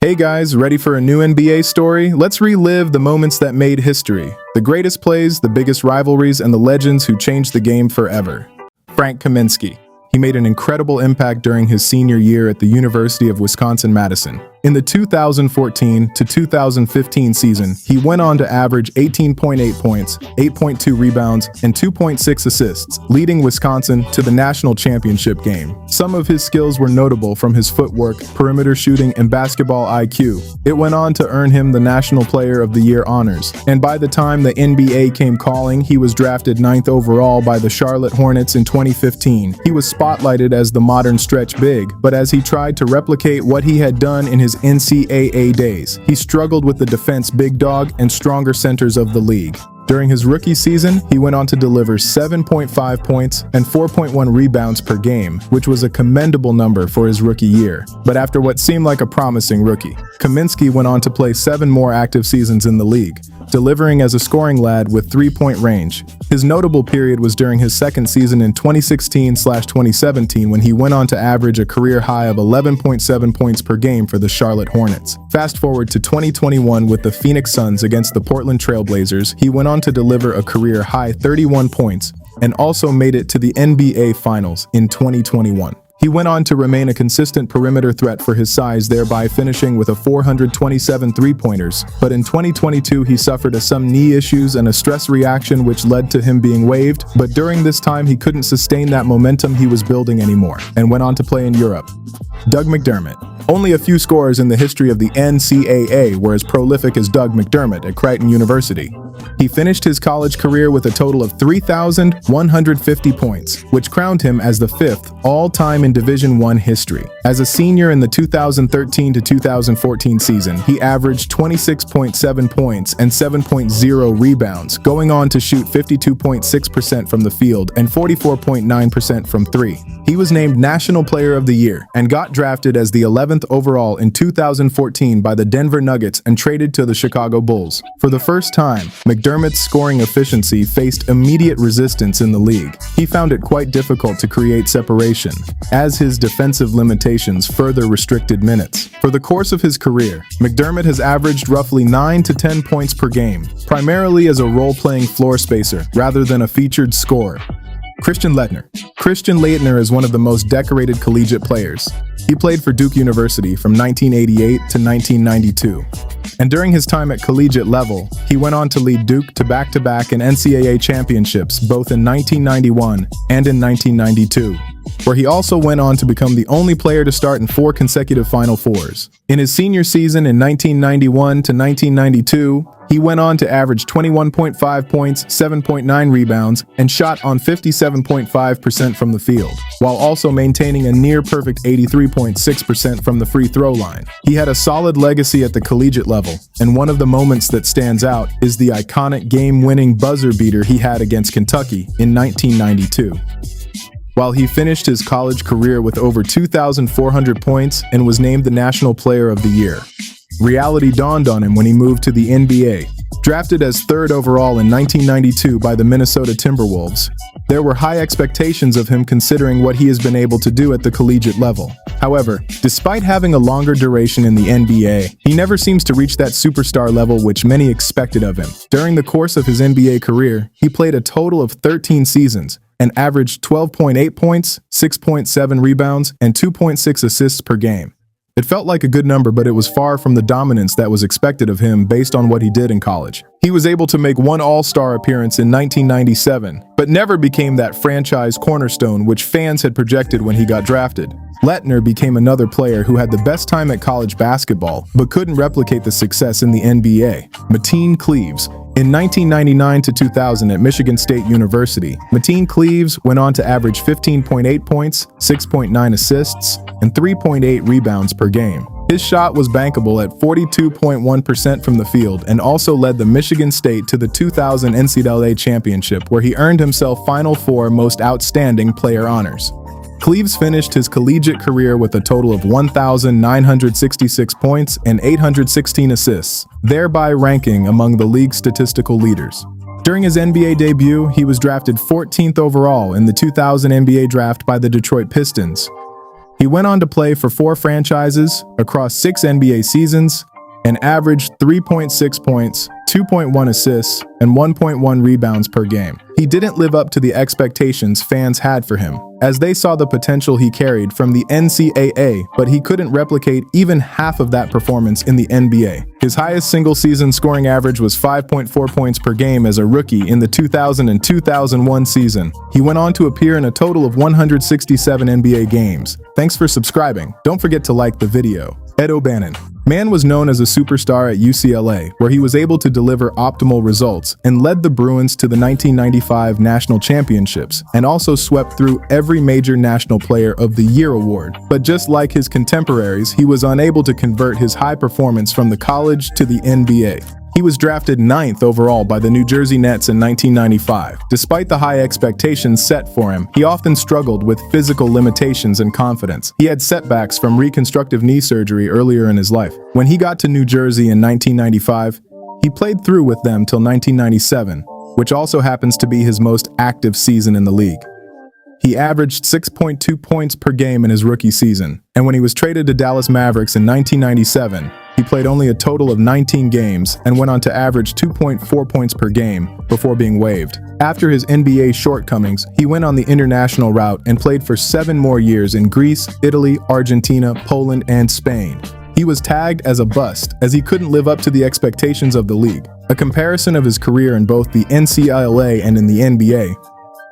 Hey guys, ready for a new NBA story? Let's relive the moments that made history. The greatest plays, the biggest rivalries, and the legends who changed the game forever. Frank Kaminsky. He made an incredible impact during his senior year at the University of Wisconsin-Madison. In the 2014 to 2015 season, he went on to average 18.8 points, 8.2 rebounds, and 2.6 assists, leading Wisconsin to the national championship game. Some of his skills were notable, from his footwork, perimeter shooting, and basketball IQ. It went on to earn him the National Player of the Year honors, and by the time the NBA came calling, he was drafted 9th overall by the Charlotte Hornets in 2015. He was spotlighted as the modern stretch big, but as he tried to replicate what he had done in his NCAA days, he struggled with the defense big dog and stronger centers of the league. During his rookie season, he went on to deliver 7.5 points and 4.1 rebounds per game, which was a commendable number for his rookie year. But after what seemed like a promising rookie, Kaminsky went on to play 7 more active seasons in the league, delivering as a scoring lad with 3-point range. His notable period was during his second season in 2016/2017, when he went on to average a career high of 11.7 points per game for the Charlotte Hornets. Fast forward to 2021 with the Phoenix Suns against the Portland Trail Blazers, he went on to deliver a career high 31 points and also made it to the NBA Finals in 2021. He went on to remain a consistent perimeter threat for his size, thereby finishing with a 427 three-pointers. But in 2022, he suffered some knee issues and a stress reaction, which led to him being waived. But during this time, he couldn't sustain that momentum he was building anymore and went on to play in Europe. Doug McDermott. Only a few scorers in the history of the NCAA were as prolific as Doug McDermott at Creighton University. He finished his college career with a total of 3,150 points, which crowned him as the 5th all-time in Division I history. As a senior in the 2013 to 2014 season, he averaged 26.7 points and 7.0 rebounds, going on to shoot 52.6% from the field and 44.9% from three. He was named National Player of the Year and got drafted as the 11th overall in 2014 by the Denver Nuggets and traded to the Chicago Bulls. For the first time, McDermott's scoring efficiency faced immediate resistance in the league. He found it quite difficult to create separation, as his defensive limitations further restricted minutes. For the course of his career, McDermott has averaged roughly 9 to 10 points per game, primarily as a role-playing floor spacer rather than a featured scorer. Christian Laettner. Christian Laettner is one of the most decorated collegiate players. He played for Duke University from 1988 to 1992. And during his time at collegiate level, he went on to lead Duke to back-to-back and NCAA championships, both in 1991 and in 1992, where he also went on to become the only player to start in 4 consecutive Final Fours. In his senior season in 1991 to 1992, he went on to average 21.5 points, 7.9 rebounds, and shot on 57.5% from the field, while also maintaining a near-perfect 83.6% from the free throw line. He had a solid legacy at the collegiate level, and one of the moments that stands out is the iconic game-winning buzzer beater he had against Kentucky in 1992. While he finished his college career with over 2,400 points and was named the National Player of the Year, reality dawned on him when he moved to the NBA. Drafted as 3rd overall in 1992 by the Minnesota Timberwolves, there were high expectations of him considering what he has been able to do at the collegiate level. However, despite having a longer duration in the NBA, he never seems to reach that superstar level which many expected of him. During the course of his NBA career, he played a total of 13 seasons and averaged 12.8 points, 6.7 rebounds, and 2.6 assists per game. It felt like a good number, but it was far from the dominance that was expected of him based on what he did in college. He was able to make one All-Star appearance in 1997, but never became that franchise cornerstone which fans had projected when he got drafted. Laettner became another player who had the best time at college basketball, but couldn't replicate the success in the NBA. Mateen Cleaves. In 1999 to 2000 at Michigan State University, Mateen Cleaves went on to average 15.8 points, 6.9 assists, and 3.8 rebounds per game. His shot was bankable at 42.1% from the field and also led the Michigan State to the 2000 NCAA championship, where he earned himself Final Four Most Outstanding Player honors. Cleaves finished his collegiate career with a total of 1,966 points and 816 assists, thereby ranking among the league's statistical leaders. During his NBA debut, he was drafted 14th overall in the 2000 NBA draft by the Detroit Pistons. He went on to play for 4 franchises across 6 NBA seasons and averaged 3.6 points, 2.1 assists, and 1.1 rebounds per game. He didn't live up to the expectations fans had for him, as they saw the potential he carried from the NCAA, but he couldn't replicate even half of that performance in the NBA. His highest single-season scoring average was 5.4 points per game as a rookie in the 2000 and 2001 season. He went on to appear in a total of 167 NBA games. Thanks for subscribing. Don't forget to like the video. Ed O'Bannon. Man was known as a superstar at UCLA, where he was able to deliver optimal results and led the Bruins to the 1995 national championships and also swept through every major National Player of the Year award. But just like his contemporaries, he was unable to convert his high performance from the college to the NBA. He was drafted 9th overall by the New Jersey Nets in 1995. Despite the high expectations set for him, he often struggled with physical limitations and confidence. He had setbacks from reconstructive knee surgery earlier in his life. When he got to New Jersey in 1995, he played through with them till 1997, which also happens to be his most active season in the league. He averaged 6.2 points per game in his rookie season, and when he was traded to Dallas Mavericks in 1997, he played only a total of 19 games and went on to average 2.4 points per game before being waived. After his NBA shortcomings, he went on the international route and played for 7 more years in Greece, Italy, Argentina, Poland, and Spain. He was tagged as a bust, as he couldn't live up to the expectations of the league. A comparison of his career in both the NCAA and in the NBA.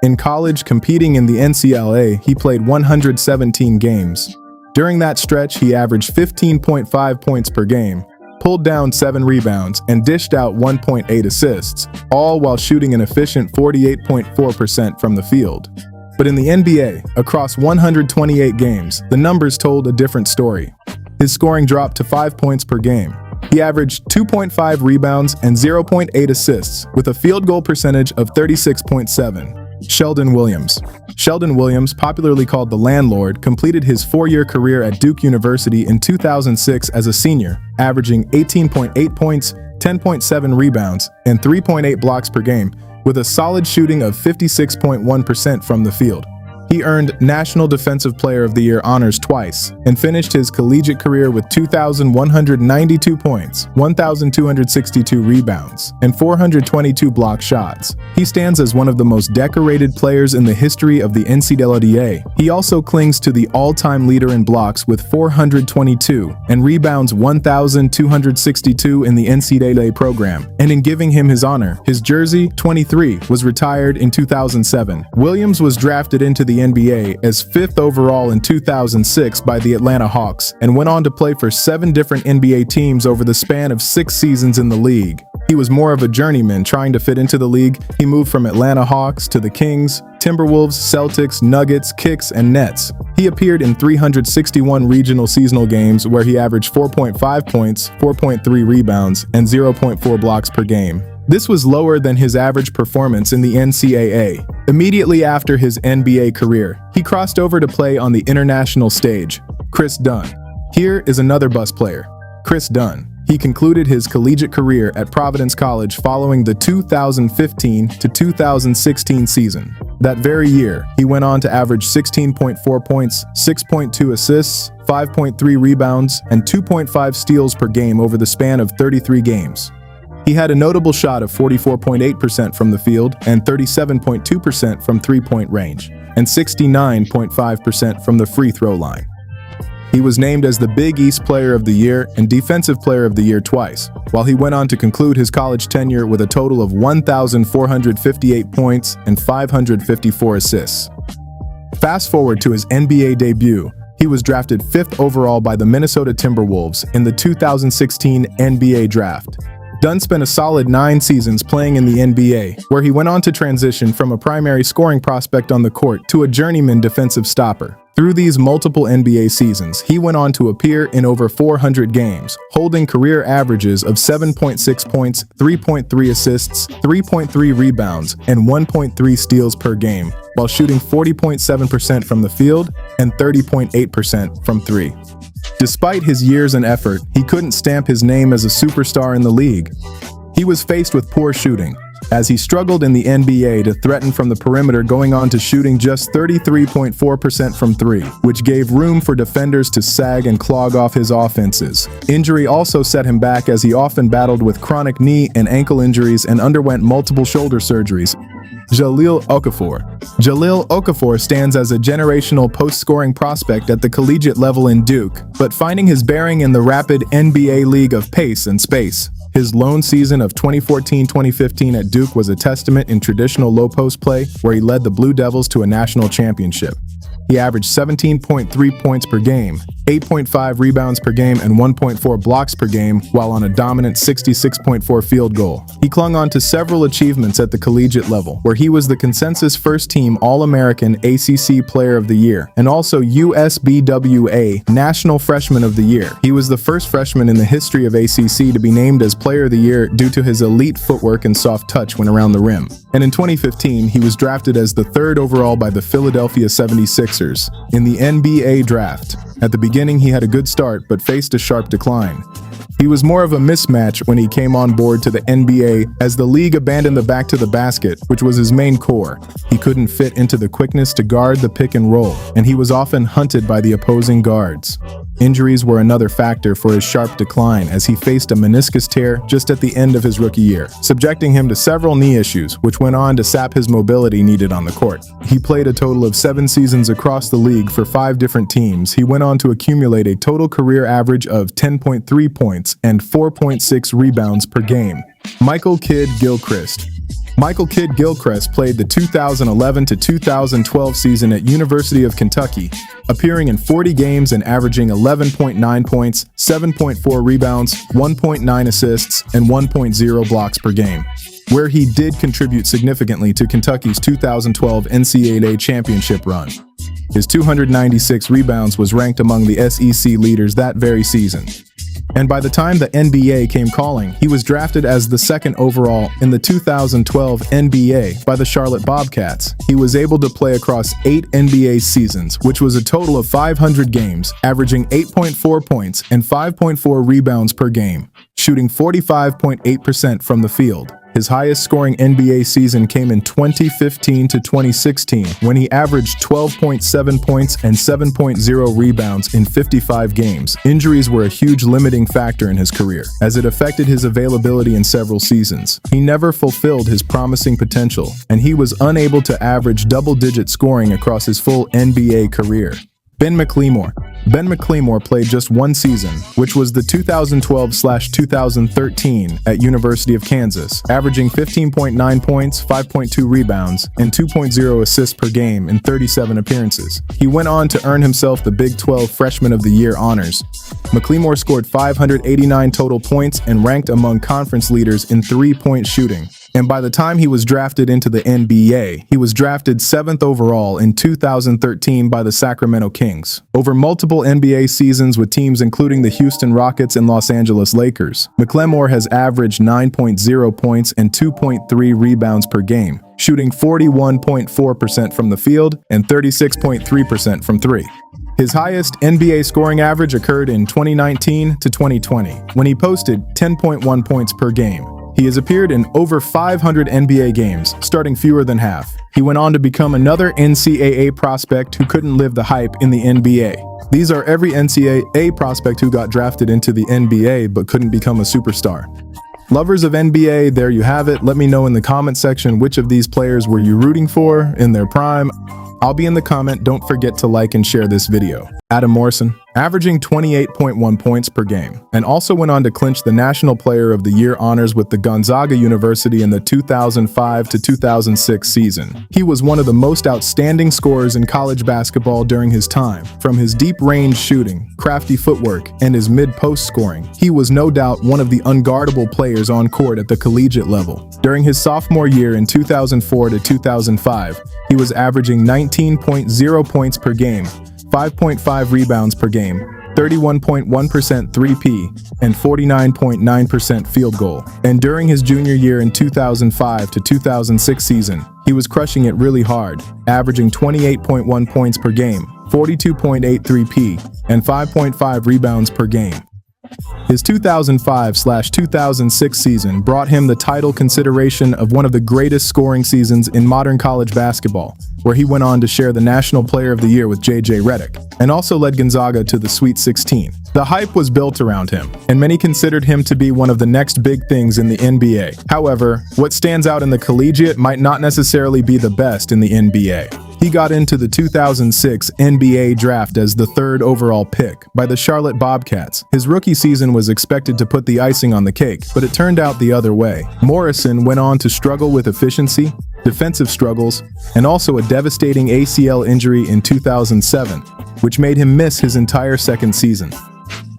In college, competing in the NCAA, he played 117 games. During that stretch, he averaged 15.5 points per game, pulled down 7 rebounds, and dished out 1.8 assists, all while shooting an efficient 48.4% from the field. But in the NBA, across 128 games, the numbers told a different story. His scoring dropped to 5 points per game. He averaged 2.5 rebounds and 0.8 assists, with a field goal percentage of 36.7. Sheldon Williams. Sheldon Williams, popularly called the Landlord, completed his 4-year career at Duke University in 2006 as a senior, averaging 18.8 points, 10.7 rebounds, and 3.8 blocks per game, with a solid shooting of 56.1% from the field. He earned National Defensive Player of the Year honors twice and finished his collegiate career with 2,192 points, 1,262 rebounds, and 422 block shots. He stands as one of the most decorated players in the history of the NCAA. He also clings to the all-time leader in blocks with 422 and rebounds 1,262 in the NCAA program. And in giving him his honor, his jersey, 23, was retired in 2007. Williams was drafted into the NBA as 5th overall in 2006 by the Atlanta Hawks and went on to play for 7 different NBA teams over the span of 6 seasons in the league. He was more of a journeyman trying to fit into the league. He moved from Atlanta Hawks to the Kings, Timberwolves, Celtics, Nuggets, Kicks, and Nets. He appeared in 361 regional seasonal games where he averaged 4.5 points, 4.3 rebounds, and 0.4 blocks per game. This was lower than his average performance in the NCAA. Immediately after his NBA career, he crossed over to play on the international stage. Chris Dunn. Here is another bus player, Chris Dunn. He concluded his collegiate career at Providence College following the 2015 to 2016 season. That very year, he went on to average 16.4 points, 6.2 assists, 5.3 rebounds, and 2.5 steals per game over the span of 33 games. He had a notable shot of 44.8% from the field and 37.2% from three-point range, and 69.5% from the free throw line. He was named as the Big East Player of the Year and Defensive Player of the Year twice, while he went on to conclude his college tenure with a total of 1,458 points and 554 assists. Fast forward to his NBA debut, he was drafted 5th overall by the Minnesota Timberwolves in the 2016 NBA Draft. Dunn spent a solid 9 seasons playing in the NBA, where he went on to transition from a primary scoring prospect on the court to a journeyman defensive stopper. Through these multiple NBA seasons, he went on to appear in over 400 games, holding career averages of 7.6 points, 3.3 assists, 3.3 rebounds, and 1.3 steals per game, while shooting 40.7% from the field and 30.8% from 3. Despite his years and effort, he couldn't stamp his name as a superstar in the league. He was faced with poor shooting, as he struggled in the NBA to threaten from the perimeter, going on to shooting just 33.4% from three, which gave room for defenders to sag and clog off his offenses. Injury also set him back as he often battled with chronic knee and ankle injuries and underwent multiple shoulder surgeries. Jahlil Okafor stands as a generational post-scoring prospect at the collegiate level in Duke, but finding his bearing in the rapid NBA league of pace and space. His lone season of 2014-2015 at Duke was a testament in traditional low-post play, where he led the Blue Devils to a national championship. He averaged 17.3 points per game, 8.5 rebounds per game, and 1.4 blocks per game, while on a dominant 66.4 field goal. He clung on to several achievements at the collegiate level, where he was the consensus first-team All-American ACC Player of the Year, and also USBWA National Freshman of the Year. He was the first freshman in the history of ACC to be named as Player of the Year due to his elite footwork and soft touch when around the rim. And in 2015, he was drafted as the 3rd overall by the Philadelphia 76ers in the NBA draft. At the beginning, he had a good start, but faced a sharp decline. He was more of a mismatch when he came on board to the NBA, as the league abandoned the back to the basket, which was his main core. He couldn't fit into the quickness to guard the pick and roll, and he was often hunted by the opposing guards. Injuries were another factor for his sharp decline, as he faced a meniscus tear just at the end of his rookie year, subjecting him to several knee issues, which went on to sap his mobility needed on the court. He played a total of 7 seasons across the league for 5 different teams. He went on to accumulate a total career average of 10.3 points and 4.6 rebounds per game. Michael Kidd-Gilchrist played the 2011 to 2012 season at University of Kentucky, appearing in 40 games and averaging 11.9 points, 7.4 rebounds, 1.9 assists, and 1.0 blocks per game, where he did contribute significantly to Kentucky's 2012 NCAA championship run. His 296 rebounds was ranked among the SEC leaders that very season. And by the time the NBA came calling, he was drafted as the 2nd overall in the 2012 NBA by the Charlotte Bobcats. He was able to play across 8 NBA seasons, which was a total of 500 games, averaging 8.4 points and 5.4 rebounds per game, shooting 45.8% from the field. His highest scoring NBA season came in 2015 to 2016, when he averaged 12.7 points and 7.0 rebounds in 55 games. Injuries were a huge limiting factor in his career, as it affected his availability in several seasons. He never fulfilled his promising potential, and he was unable to average double-digit scoring across his full NBA career. Ben McLemore played just 1 season, which was the 2012/2013 at University of Kansas, averaging 15.9 points, 5.2 rebounds, and 2.0 assists per game in 37 appearances. He went on to earn himself the Big 12 Freshman of the Year honors. McLemore scored 589 total points and ranked among conference leaders in 3-point shooting. And by the time he was drafted into the NBA, he was drafted 7th overall in 2013 by the Sacramento Kings. Over multiple NBA seasons with teams including the Houston Rockets and Los Angeles Lakers, McLemore has averaged 9.0 points and 2.3 rebounds per game, shooting 41.4% from the field and 36.3% from three. His highest NBA scoring average occurred in 2019 to 2020, when he posted 10.1 points per game. He has appeared in over 500 NBA games, starting fewer than half. He went on to become another NCAA prospect who couldn't live the hype in the NBA. These are every NCAA prospect who got drafted into the NBA but couldn't become a superstar. Lovers of NBA, there you have it. Let me know in the comment section which of these players were you rooting for in their prime. I'll be in the comment. Don't forget to like and share this video. Adam Morrison, averaging 28.1 points per game, and also went on to clinch the National Player of the Year honors with the Gonzaga University in the 2005 to 2006 season. He was one of the most outstanding scorers in college basketball during his time. From his deep-range shooting, crafty footwork, and his mid-post scoring, he was no doubt one of the unguardable players on court at the collegiate level. During his sophomore year in 2004 to 2005, he was averaging 19.0 points per game, 5.5 rebounds per game, 31.1% 3P, and 49.9% field goal. And during his junior year in 2005 to 2006 season, he was crushing it really hard, averaging 28.1 points per game, 42.8 3P, and 5.5 rebounds per game. His 2005/2006 season brought him the title consideration of one of the greatest scoring seasons in modern college basketball, where he went on to share the National Player of the Year with J.J. Redick, and also led Gonzaga to the Sweet 16. The hype was built around him, and many considered him to be one of the next big things in the NBA. However, what stands out in the collegiate might not necessarily be the best in the NBA. He got into the 2006 NBA draft as the third overall pick by the Charlotte Bobcats. His rookie season was expected to put the icing on the cake, but it turned out the other way. Morrison went on to struggle with efficiency, defensive struggles, and also a devastating ACL injury in 2007, which made him miss his entire second season.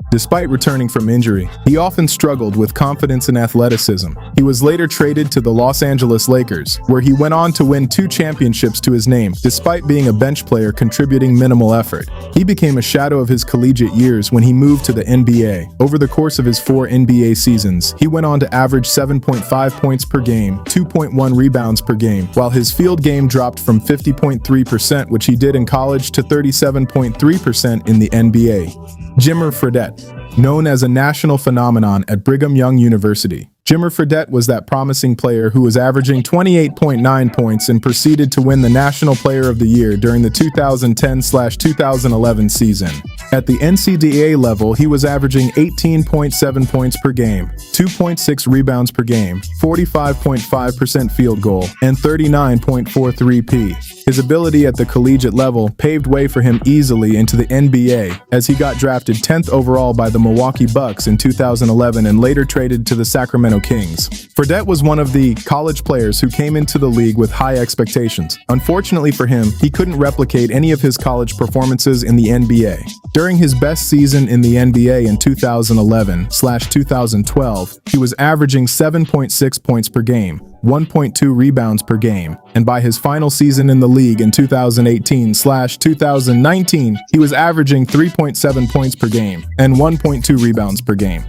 Despite returning from injury, he often struggled with confidence and athleticism. He was later traded to the Los Angeles Lakers, where he went on to win 2 championships to his name, despite being a bench player contributing minimal effort. He became a shadow of his collegiate years when he moved to the NBA. Over the course of his 4 NBA seasons, he went on to average 7.5 points per game, 2.1 rebounds per game, while his field game dropped from 50.3%, which he did in college, to 37.3% in the NBA. Jimmer Fredette, known as a national phenomenon at Brigham Young University. Jimmer Fredette was that promising player who was averaging 28.9 points and proceeded to win the National Player of the Year during the 2010/2011 season. At the NCAA level, he was averaging 18.7 points per game, 2.6 rebounds per game, 45.5% field goal, and 39.43 His ability at the collegiate level paved way for him easily into the NBA, as he got drafted 10th overall by the Milwaukee Bucks in 2011 and later traded to the Sacramento Kings. Fredette was one of the college players who came into the league with high expectations. Unfortunately for him, he couldn't replicate any of his college performances in the NBA. During his best season in the NBA in 2011/2012, he was averaging 7.6 points per game, 1.2 rebounds per game, and by his final season in the league in 2018/2019, he was averaging 3.7 points per game and 1.2 rebounds per game.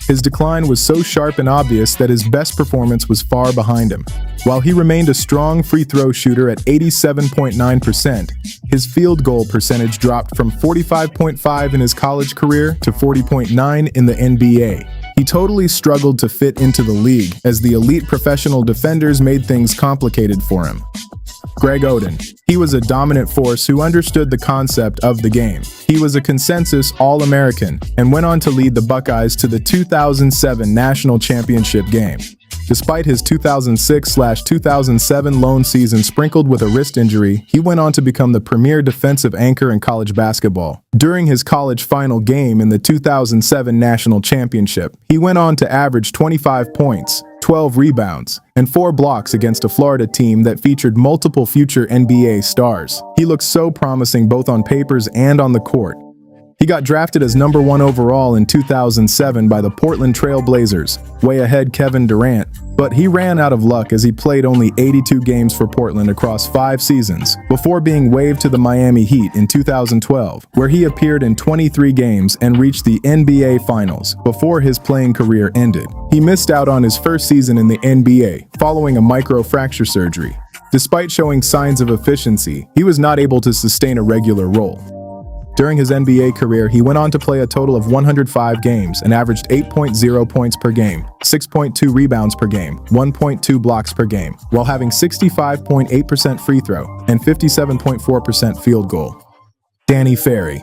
His decline was so sharp and obvious that his best performance was far behind him. While he remained a strong free throw shooter at 87.9%, his field goal percentage dropped from 45.5 in his college career to 40.9 in the NBA. He totally struggled to fit into the league, as the elite professional defenders made things complicated for him. Greg Oden. He was a dominant force who understood the concept of the game. He was a consensus All-American and went on to lead the Buckeyes to the 2007 National Championship game. Despite his 2006/2007 lone season sprinkled with a wrist injury, he went on to become the premier defensive anchor in college basketball. During his college final game in the 2007 National Championship, he went on to average 25 points, 12 rebounds, and 4 blocks against a Florida team that featured multiple future NBA stars. He looked so promising both on papers and on the court. He got drafted as number 1 overall in 2007 by the Portland Trail Blazers, way ahead Kevin Durant, but he ran out of luck as he played only 82 games for Portland across 5 seasons, before being waived to the Miami Heat in 2012, where he appeared in 23 games and reached the NBA Finals before his playing career ended. He missed out on his first season in the NBA, following a microfracture surgery. Despite showing signs of efficiency, he was not able to sustain a regular role. During his NBA career, he went on to play a total of 105 games and averaged 8.0 points per game, 6.2 rebounds per game, 1.2 blocks per game, while having 65.8% free throw and 57.4% field goal. Danny Ferry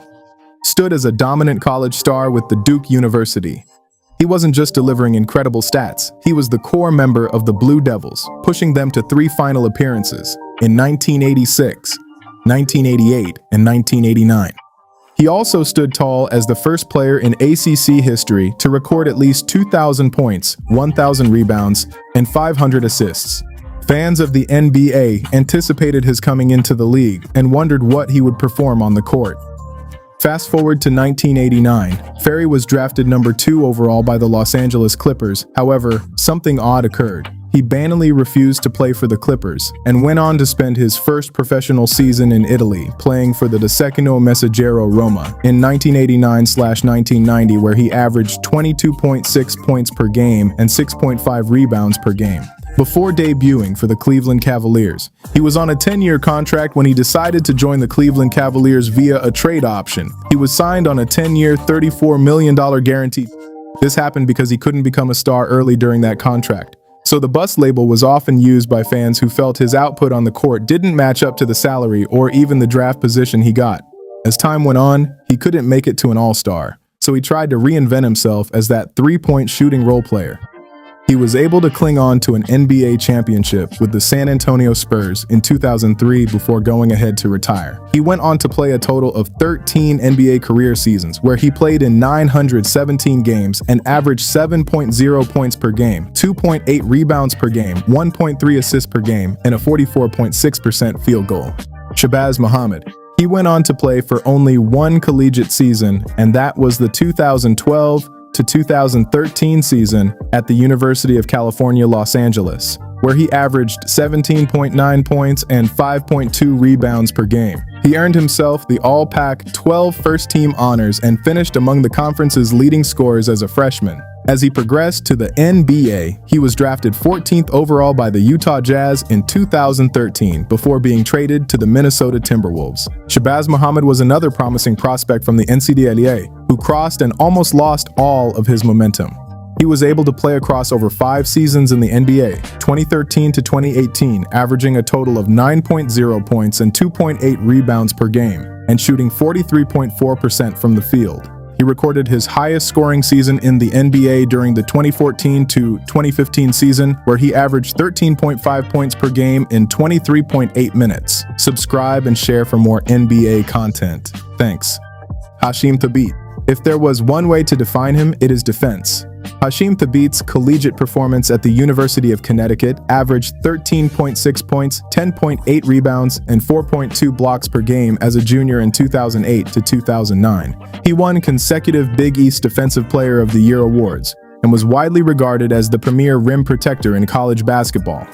stood as a dominant college star with the Duke University. He wasn't just delivering incredible stats, he was the core member of the Blue Devils, pushing them to 3 final appearances in 1986, 1988, and 1989. He also stood tall as the first player in ACC history to record at least 2,000 points, 1,000 rebounds, and 500 assists. Fans of the NBA anticipated his coming into the league and wondered what he would perform on the court. Fast forward to 1989, Ferry was drafted number 2 overall by the Los Angeles Clippers. However, something odd occurred. He bannily refused to play for the Clippers and went on to spend his first professional season in Italy, playing for the Decennio Messaggero Roma in 1989/1990, where he averaged 22.6 points per game and 6.5 rebounds per game. before debuting for the Cleveland Cavaliers. He was on a 10-year contract when he decided to join the Cleveland Cavaliers via a trade option. He was signed on a 10-year, $34 million guarantee. This happened because he couldn't become a star early during that contract. So the bust label was often used by fans who felt his output on the court didn't match up to the salary or even the draft position he got. As time went on, he couldn't make it to an all-star, so he tried to reinvent himself as that three-point shooting role player. He was able to cling on to an NBA championship with the San Antonio Spurs in 2003 before going ahead to retire. He went on to play a total of 13 NBA career seasons, where he played in 917 games and averaged 7.0 points per game, 2.8 rebounds per game, 1.3 assists per game, and a 44.6% field goal. Shabazz Muhammad. He went on to play for only one collegiate season, and that was the 2012 to 2013 season at the University of California, Los Angeles, where he averaged 17.9 points and 5.2 rebounds per game. He earned himself the All-Pac-12 first-team honors and finished among the conference's leading scorers as a freshman. As he progressed to the NBA, he was drafted 14th overall by the Utah Jazz in 2013 before being traded to the Minnesota Timberwolves. Shabazz Muhammad was another promising prospect from the NCAA who crossed and almost lost all of his momentum. He was able to play across over 5 seasons in the NBA, 2013 to 2018, averaging a total of 9.0 points and 2.8 rebounds per game, and shooting 43.4% from the field. He recorded his highest scoring season in the NBA during the 2014 to 2015 season, where he averaged 13.5 points per game in 23.8 minutes. Subscribe and share for more NBA content. Thanks. Hasheem Thabeet. If there was one way to define him, it is defense. Hasheem Thabeet's collegiate performance at the University of Connecticut averaged 13.6 points, 10.8 rebounds, and 4.2 blocks per game as a junior in 2008 to 2009. He won consecutive Big East Defensive Player of the Year awards and was widely regarded as the premier rim protector in college basketball.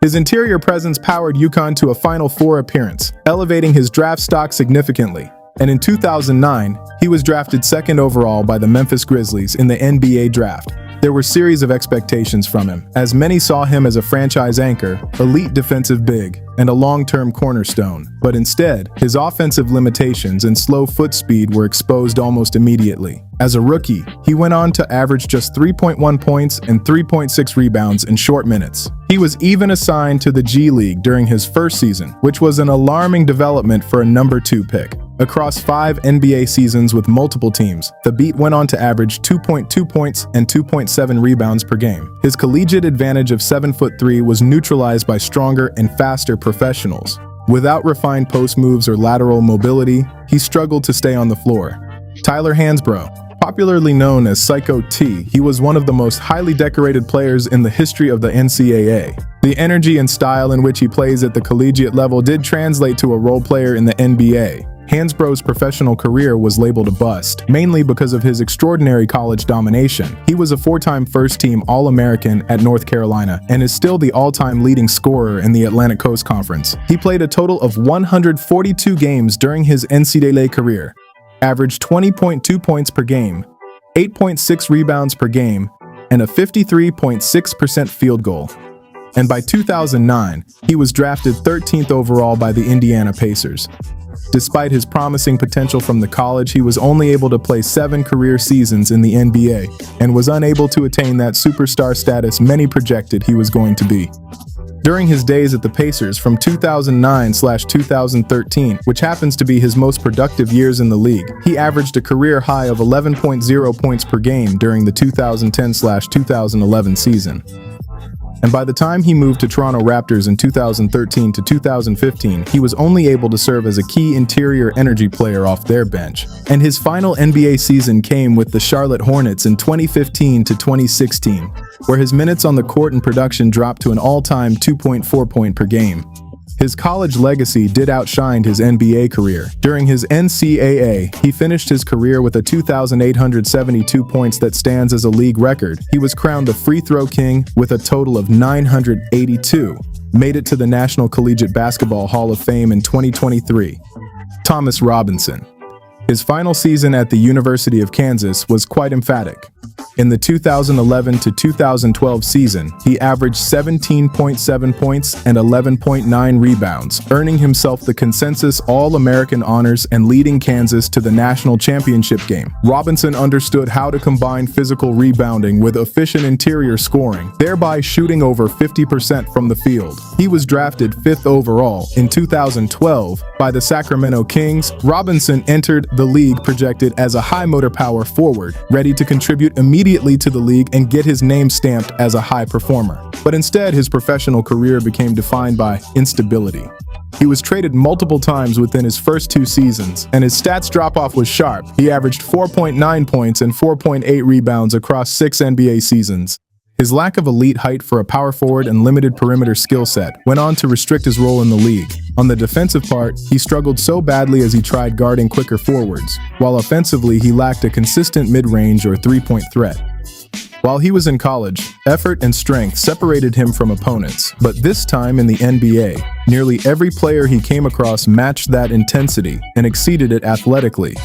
His interior presence powered UConn to a Final Four appearance, elevating his draft stock significantly. And in 2009, he was drafted second overall by the Memphis Grizzlies in the NBA draft. There were a series of expectations from him, as many saw him as a franchise anchor, elite defensive big, and a long-term cornerstone. But instead, his offensive limitations and slow foot speed were exposed almost immediately. As a rookie, he went on to average just 3.1 points and 3.6 rebounds in short minutes. He was even assigned to the G League during his first season, which was an alarming development for a number 2 pick. Across 5 NBA seasons with multiple teams, Thabeet went on to average 2.2 points and 2.7 rebounds per game. His collegiate advantage of 7'3" was neutralized by stronger and faster professionals. Without refined post moves or lateral mobility, he struggled to stay on the floor. Tyler Hansbrough. Popularly known as Psycho T, he was one of the most highly decorated players in the history of the NCAA. The energy and style in which he plays at the collegiate level did translate to a role player in the NBA. Hansbrough's professional career was labeled a bust, mainly because of his extraordinary college domination. He was a 4-time first-team All-American at North Carolina and is still the all-time leading scorer in the Atlantic Coast Conference. He played a total of 142 games during his NCAA career, averaged 20.2 points per game, 8.6 rebounds per game, and a 53.6% field goal. And by 2009, he was drafted 13th overall by the Indiana Pacers. Despite his promising potential from the college, he was only able to play 7 career seasons in the NBA and was unable to attain that superstar status many projected he was going to be. During his days at the Pacers from 2009/2013, which happens to be his most productive years in the league, he averaged a career high of 11.0 points per game during the 2010/2011 season. And by the time he moved to Toronto Raptors in 2013 to 2015, he was only able to serve as a key interior energy player off their bench. And his final NBA season came with the Charlotte Hornets in 2015 to 2016, where his minutes on the court and production dropped to an all-time 2.4 point per game. His college legacy did outshine his NBA career. During his NCAA, he finished his career with a 2,872 points that stands as a league record. He was crowned the free throw king with a total of 982, made it to the National Collegiate Basketball Hall of Fame in 2023. Thomas Robinson. His final season at the University of Kansas was quite emphatic. In the 2011 to 2012 season, he averaged 17.7 points and 11.9 rebounds, earning himself the consensus All-American honors and leading Kansas to the national championship game. Robinson understood how to combine physical rebounding with efficient interior scoring, thereby shooting over 50% from the field. He was drafted 5th overall in 2012 by the Sacramento Kings. Robinson entered the league projected as a high motor power forward, ready to contribute immediately to the league and get his name stamped as a high performer. But instead, his professional career became defined by instability. He was traded multiple times within his first 2 seasons, and his stats drop-off was sharp. He averaged 4.9 points and 4.8 rebounds across 6 NBA seasons. His lack of elite height for a power forward and limited perimeter skill set went on to restrict his role in the league. On the defensive part, he struggled so badly as he tried guarding quicker forwards, while offensively he lacked a consistent mid-range or three-point threat. While he was in college, effort and strength separated him from opponents, but this time in the NBA, nearly every player he came across matched that intensity and exceeded it athletically.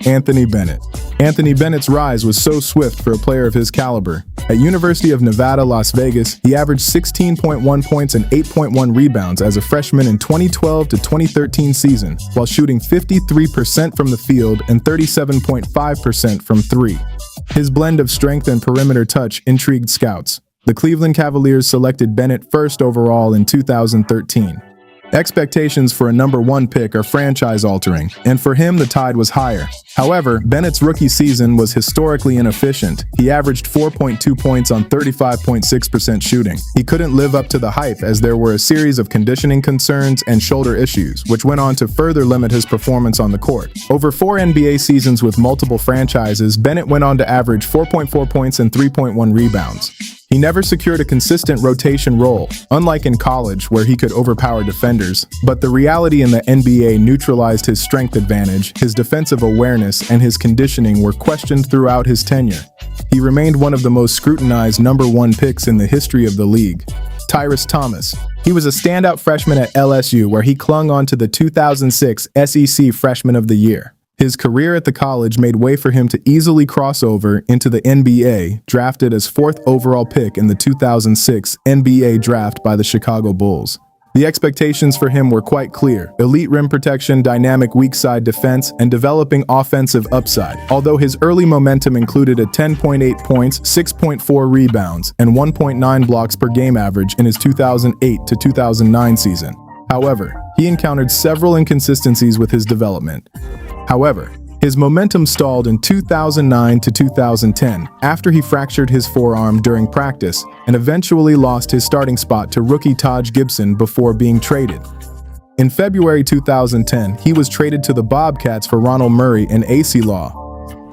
Anthony Bennett. Anthony Bennett's rise was so swift for a player of his caliber. At University of Nevada, Las Vegas, he averaged 16.1 points and 8.1 rebounds as a freshman in 2012 to 2013 season, while shooting 53% from the field and 37.5% from 3. His blend of strength and perimeter touch intrigued scouts. The Cleveland Cavaliers selected Bennett 1st overall in 2013. Expectations for a number 1 pick are franchise-altering, and for him the tide was higher. However, Bennett's rookie season was historically inefficient. He averaged 4.2 points on 35.6% shooting. He couldn't live up to the hype as there were a series of conditioning concerns and shoulder issues, which went on to further limit his performance on the court. Over 4 NBA seasons with multiple franchises, Bennett went on to average 4.4 points and 3.1 rebounds. He never secured a consistent rotation role, unlike in college where he could overpower defenders, but the reality in the NBA neutralized his strength advantage. His defensive awareness and his conditioning were questioned throughout his tenure. He remained one of the most scrutinized number 1 picks in the history of the league. Tyrus Thomas. He was a standout freshman at LSU where he clung on to the 2006 SEC Freshman of the Year. His career at the college made way for him to easily cross over into the NBA, drafted as 4th overall pick in the 2006 NBA draft by the Chicago Bulls. The expectations for him were quite clear: elite rim protection, dynamic weak side defense, and developing offensive upside. Although his early momentum included a 10.8 points, 6.4 rebounds, and 1.9 blocks per game average in his 2008 to 2009 season. However, he encountered several inconsistencies with his development. However, his momentum stalled in 2009 to 2010 after he fractured his forearm during practice and eventually lost his starting spot to rookie Taj Gibson before being traded. In February 2010, he was traded to the Bobcats for Ronald Murray and AC Law.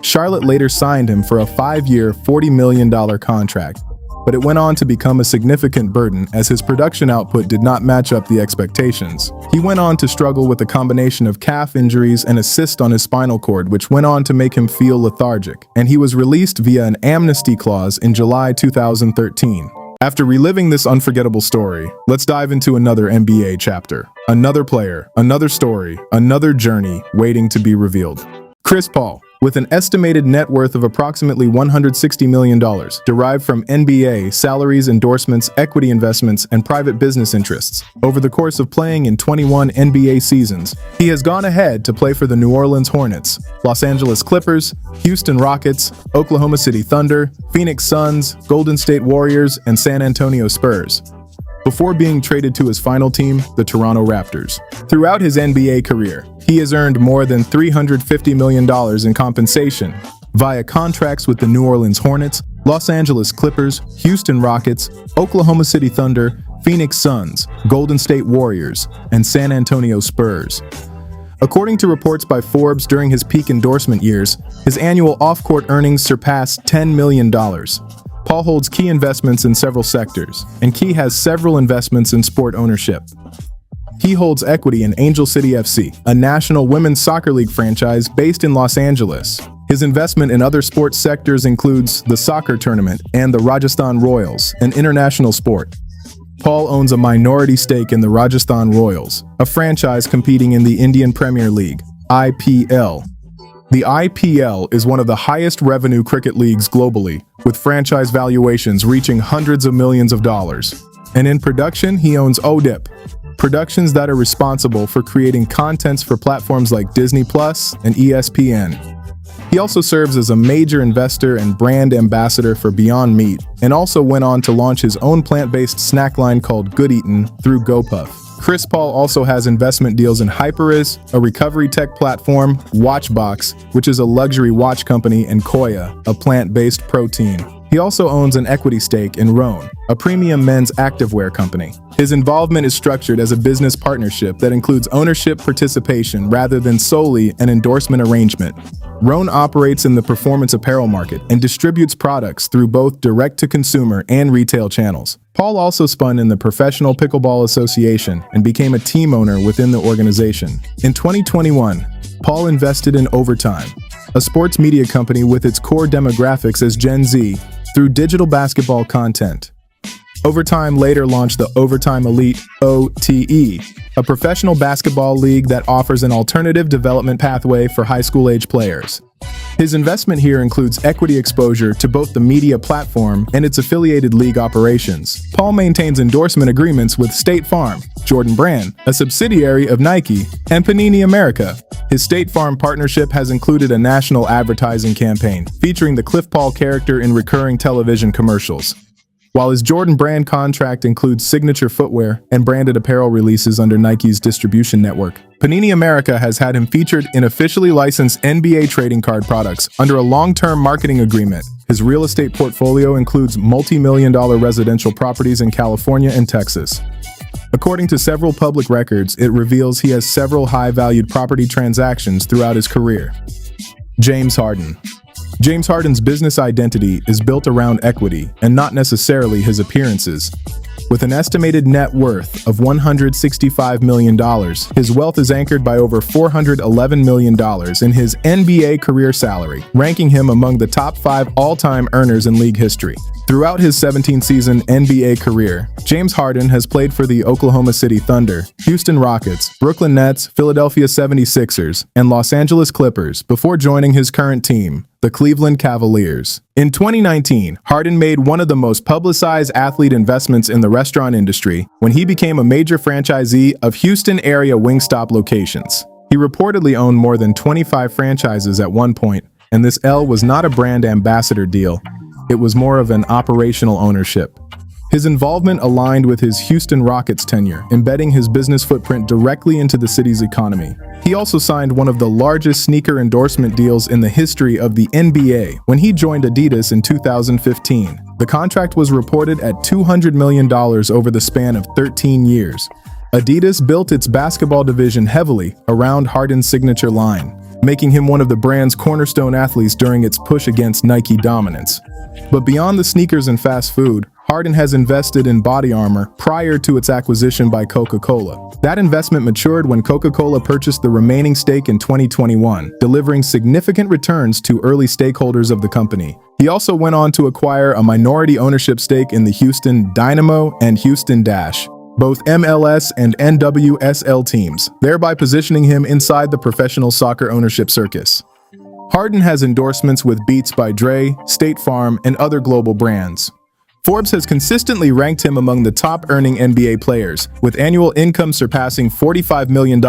Charlotte later signed him for a 5-year, $40 million contract, but it went on to become a significant burden as his production output did not match up the expectations. He went on to struggle with a combination of calf injuries and a cyst on his spinal cord, which went on to make him feel lethargic, and he was released via an amnesty clause in July 2013. After reliving this unforgettable story, let's dive into another NBA chapter. Another player, another story, another journey waiting to be revealed. Chris Paul. With an estimated net worth of approximately $160 million, derived from NBA, salaries, endorsements, equity investments, and private business interests. Over the course of playing in 21 NBA seasons, he has gone ahead to play for the New Orleans Hornets, Los Angeles Clippers, Houston Rockets, Oklahoma City Thunder, Phoenix Suns, Golden State Warriors, and San Antonio Spurs, before being traded to his final team, the Toronto Raptors. Throughout his NBA career, he has earned more than $350 million in compensation via contracts with the New Orleans Hornets, Los Angeles Clippers, Houston Rockets, Oklahoma City Thunder, Phoenix Suns, Golden State Warriors, and San Antonio Spurs. According to reports by Forbes, during his peak endorsement years, his annual off-court earnings surpassed $10 million. Paul holds key investments in several sectors, and Key has several investments in sport ownership. He holds equity in Angel City FC, a national women's soccer league franchise based in Los Angeles. His investment in other sports sectors includes the soccer tournament and the Rajasthan Royals, an international sport. Paul owns a minority stake in the Rajasthan Royals, a franchise competing in the Indian Premier League, IPL. The IPL is one of the highest revenue cricket leagues globally, with franchise valuations reaching hundreds of millions of dollars. And in production, he owns ODIP, productions that are responsible for creating contents for platforms like Disney Plus and ESPN. He also serves as a major investor and brand ambassador for Beyond Meat, and also went on to launch his own plant-based snack line called Good Eatin' through GoPuff. Chris Paul also has investment deals in Hyperis, a recovery tech platform, Watchbox, which is a luxury watch company, and Koya, a plant-based protein. He also owns an equity stake in Rhone, a premium men's activewear company. His involvement is structured as a business partnership that includes ownership participation rather than solely an endorsement arrangement. Rhone operates in the performance apparel market and distributes products through both direct-to-consumer and retail channels. Paul also spun in the Professional Pickleball Association and became a team owner within the organization. In 2021, Paul invested in Overtime, a sports media company with its core demographics as Gen Z, through digital basketball content. Overtime later launched the Overtime Elite (OTE), a professional basketball league that offers an alternative development pathway for high school-age players. His investment here includes equity exposure to both the media platform and its affiliated league operations. Paul maintains endorsement agreements with State Farm, Jordan Brand, a subsidiary of Nike, and Panini America. His State Farm partnership has included a national advertising campaign featuring the Cliff Paul character in recurring television commercials. While his Jordan Brand contract includes signature footwear and branded apparel releases under Nike's distribution network, Panini America has had him featured in officially licensed NBA trading card products under a long-term marketing agreement. His real estate portfolio includes multi-million-dollar residential properties in California and Texas. According to several public records, it reveals he has several high-valued property transactions throughout his career. James Harden. James Harden's business identity is built around equity and not necessarily his appearances. With an estimated net worth of $165 million, his wealth is anchored by over $411 million in his NBA career salary, ranking him among the top 5 all-time earners in league history. Throughout his 17-season NBA career, James Harden has played for the Oklahoma City Thunder, Houston Rockets, Brooklyn Nets, Philadelphia 76ers, and Los Angeles Clippers before joining his current team, the Cleveland Cavaliers. In 2019, Harden made one of the most publicized athlete investments in the restaurant industry when he became a major franchisee of Houston-area Wingstop locations. He reportedly owned more than 25 franchises at one point, and this L was not a brand ambassador deal. It was more of an operational ownership. His involvement aligned with his Houston Rockets tenure, embedding his business footprint directly into the city's economy. He also signed one of the largest sneaker endorsement deals in the history of the NBA when he joined Adidas in 2015. The contract was reported at $200 million over the span of 13 years. Adidas built its basketball division heavily around Harden's signature line, making him one of the brand's cornerstone athletes during its push against Nike dominance. But beyond the sneakers and fast food, Harden has invested in body armor prior to its acquisition by Coca-Cola. That investment matured when Coca-Cola purchased the remaining stake in 2021, delivering significant returns to early stakeholders of the company. He also went on to acquire a minority ownership stake in the Houston Dynamo and Houston Dash, both MLS and NWSL teams, thereby positioning him inside the professional soccer ownership circus. Harden has endorsements with Beats by Dre, State Farm, and other global brands. Forbes has consistently ranked him among the top-earning NBA players, with annual income surpassing $45 million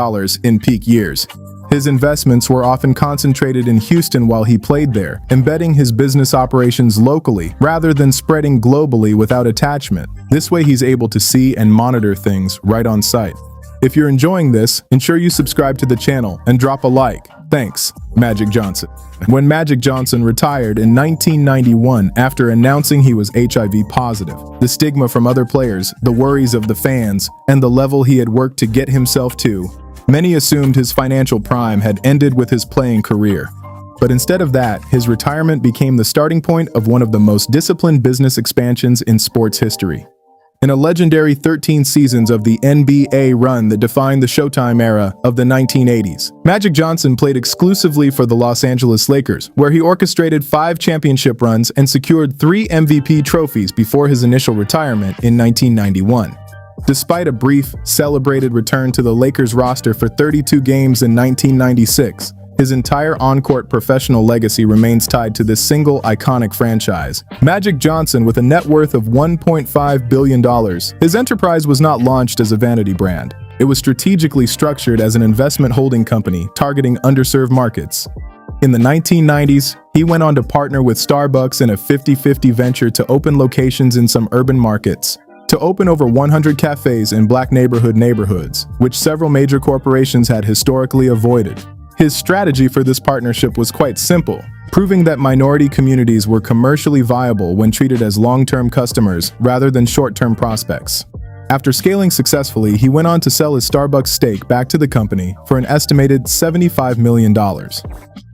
in peak years. His investments were often concentrated in Houston while he played there, embedding his business operations locally rather than spreading globally without attachment. This way he's able to see and monitor things right on site. If you're enjoying this, ensure you subscribe to the channel and drop a like. Thanks, Magic Johnson. When Magic Johnson retired in 1991 after announcing he was HIV positive, the stigma from other players, the worries of the fans, and the level he had worked to get himself to, many assumed his financial prime had ended with his playing career. But instead of that, his retirement became the starting point of one of the most disciplined business expansions in sports history. In a legendary 13 seasons of the NBA run that defined the Showtime era of the 1980s, Magic Johnson played exclusively for the Los Angeles Lakers, where he orchestrated 5 championship runs and secured 3 MVP trophies before his initial retirement in 1991. Despite a brief, celebrated return to the Lakers roster for 32 games in 1996, His entire on-court professional legacy remains tied to this single iconic franchise. Magic Johnson, with a net worth of $1.5 billion, his enterprise was not launched as a vanity brand. It was strategically structured as an investment holding company targeting underserved markets. In the 1990s, he went on to partner with Starbucks in a 50-50 venture to open locations in some urban markets, to open over 100 cafes in black neighborhoods, which several major corporations had historically avoided. His strategy for this partnership was quite simple, proving that minority communities were commercially viable when treated as long-term customers rather than short-term prospects. After scaling successfully, he went on to sell his Starbucks stake back to the company for an estimated $75 million.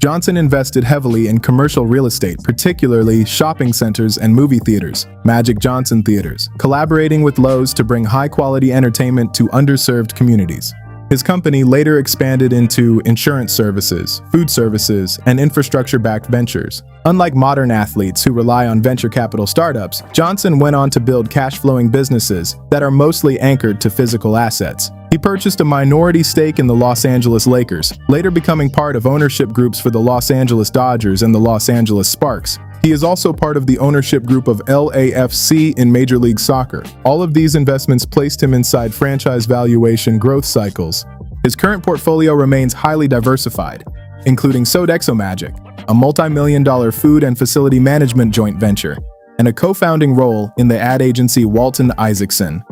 Johnson invested heavily in commercial real estate, particularly shopping centers and movie theaters, Magic Johnson Theaters, collaborating with Lowe's to bring high-quality entertainment to underserved communities. His company later expanded into insurance services, food services, and infrastructure-backed ventures. Unlike modern athletes who rely on venture capital startups, Johnson went on to build cash-flowing businesses that are mostly anchored to physical assets. He purchased a minority stake in the Los Angeles Lakers, later becoming part of ownership groups for the Los Angeles Dodgers and the Los Angeles Sparks. He is also part of the ownership group of LAFC in Major League Soccer. All of these investments placed him inside franchise valuation growth cycles. His current portfolio remains highly diversified, including Sodexo Magic, a multi-million-dollar food and facility management joint venture, and a co-founding role in the ad agency Walton Isaacson.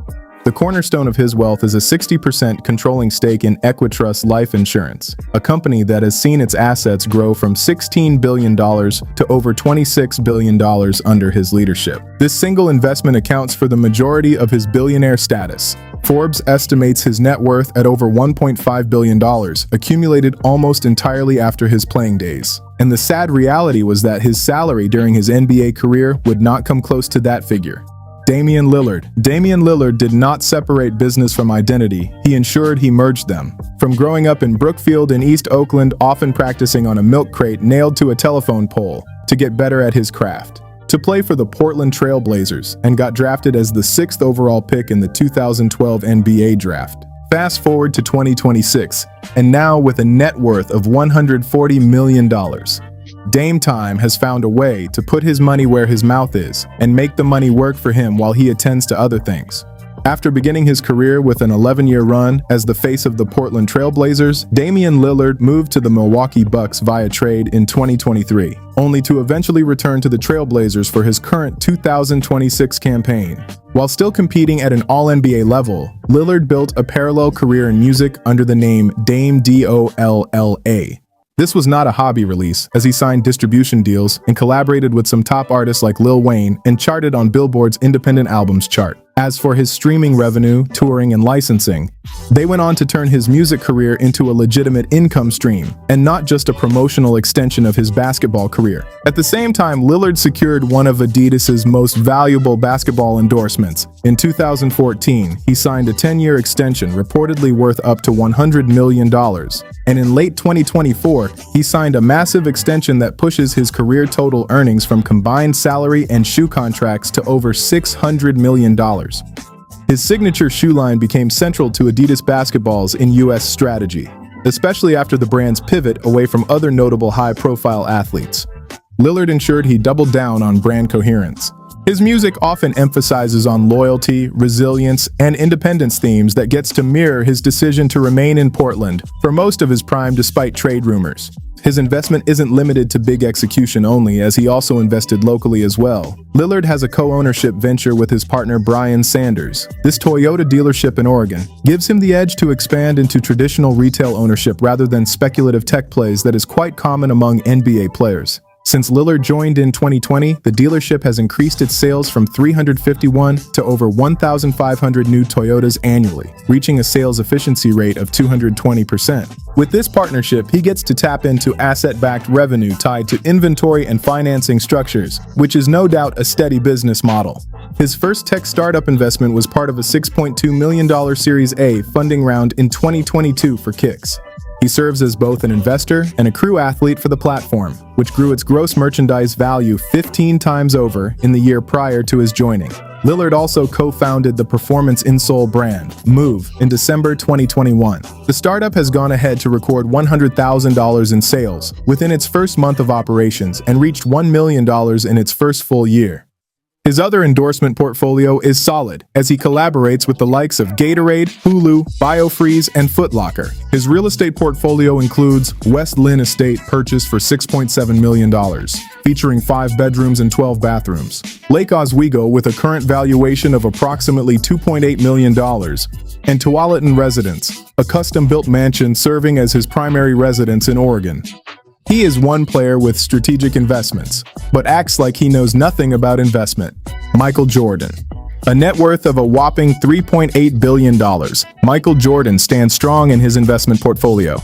The cornerstone of his wealth is a 60% controlling stake in Equitrust Life Insurance, a company that has seen its assets grow from $16 billion to over $26 billion under his leadership. This single investment accounts for the majority of his billionaire status. Forbes estimates his net worth at over $1.5 billion, accumulated almost entirely after his playing days. And the sad reality was that his salary during his NBA career would not come close to that figure. Damian Lillard. Damian Lillard did not separate business from identity, he ensured he merged them. From growing up in Brookfield in East Oakland, often practicing on a milk crate nailed to a telephone pole to get better at his craft, to play for the Portland Trail Blazers and got drafted as the 6th overall pick in the 2012 NBA draft. Fast forward to 2026, and now with a net worth of $140 million. Dame Time has found a way to put his money where his mouth is and make the money work for him while he attends to other things. After beginning his career with an 11-year run as the face of the Portland Trail Blazers, Damian Lillard moved to the Milwaukee Bucks via trade in 2023, only to eventually return to the Trail Blazers for his current 2026 campaign. While still competing at an All-NBA level, Lillard built a parallel career in music under the name Dame DOLLA. This was not a hobby release, as he signed distribution deals and collaborated with some top artists like Lil Wayne and charted on Billboard's independent albums chart. As for his streaming revenue, touring, and licensing, they went on to turn his music career into a legitimate income stream, and not just a promotional extension of his basketball career. At the same time, Lillard secured one of Adidas's most valuable basketball endorsements. In 2014, he signed a 10-year extension reportedly worth up to $100 million. And in late 2024, he signed a massive extension that pushes his career total earnings from combined salary and shoe contracts to over $600 million. His signature shoe line became central to Adidas Basketball's in U.S. strategy, especially after the brand's pivot away from other notable high-profile athletes. Lillard ensured he doubled down on brand coherence. His music often emphasizes on loyalty, resilience, and independence themes that gets to mirror his decision to remain in Portland for most of his prime despite trade rumors. His investment isn't limited to big execution only, as he also invested locally as well. Lillard has a co-ownership venture with his partner Brian Sanders. This Toyota dealership in Oregon gives him the edge to expand into traditional retail ownership rather than speculative tech plays that is quite common among NBA players. Since Lillard joined in 2020, the dealership has increased its sales from 351 to over 1,500 new Toyotas annually, reaching a sales efficiency rate of 220%. With this partnership, he gets to tap into asset-backed revenue tied to inventory and financing structures, which is no doubt a steady business model. His first tech startup investment was part of a $6.2 million Series A funding round in 2022 for Kicks. He serves as both an investor and a crew athlete for the platform, which grew its gross merchandise value 15 times over in the year prior to his joining. Lillard also co-founded the performance insole brand, Move, in December 2021. The startup has gone ahead to record $100,000 in sales within its first month of operations and reached $1 million in its first full year. His other endorsement portfolio is solid, as he collaborates with the likes of Gatorade, Hulu, BioFreeze, and Foot Locker. His real estate portfolio includes West Lynn Estate, purchased for $6.7 million, featuring 5 bedrooms and 12 bathrooms. Lake Oswego, with a current valuation of approximately $2.8 million, and Tualatin Residence, a custom-built mansion serving as his primary residence in Oregon. He is one player with strategic investments, but acts like he knows nothing about investment. Michael Jordan. A net worth of a whopping $3.8 billion, Michael Jordan stands strong in his investment portfolio.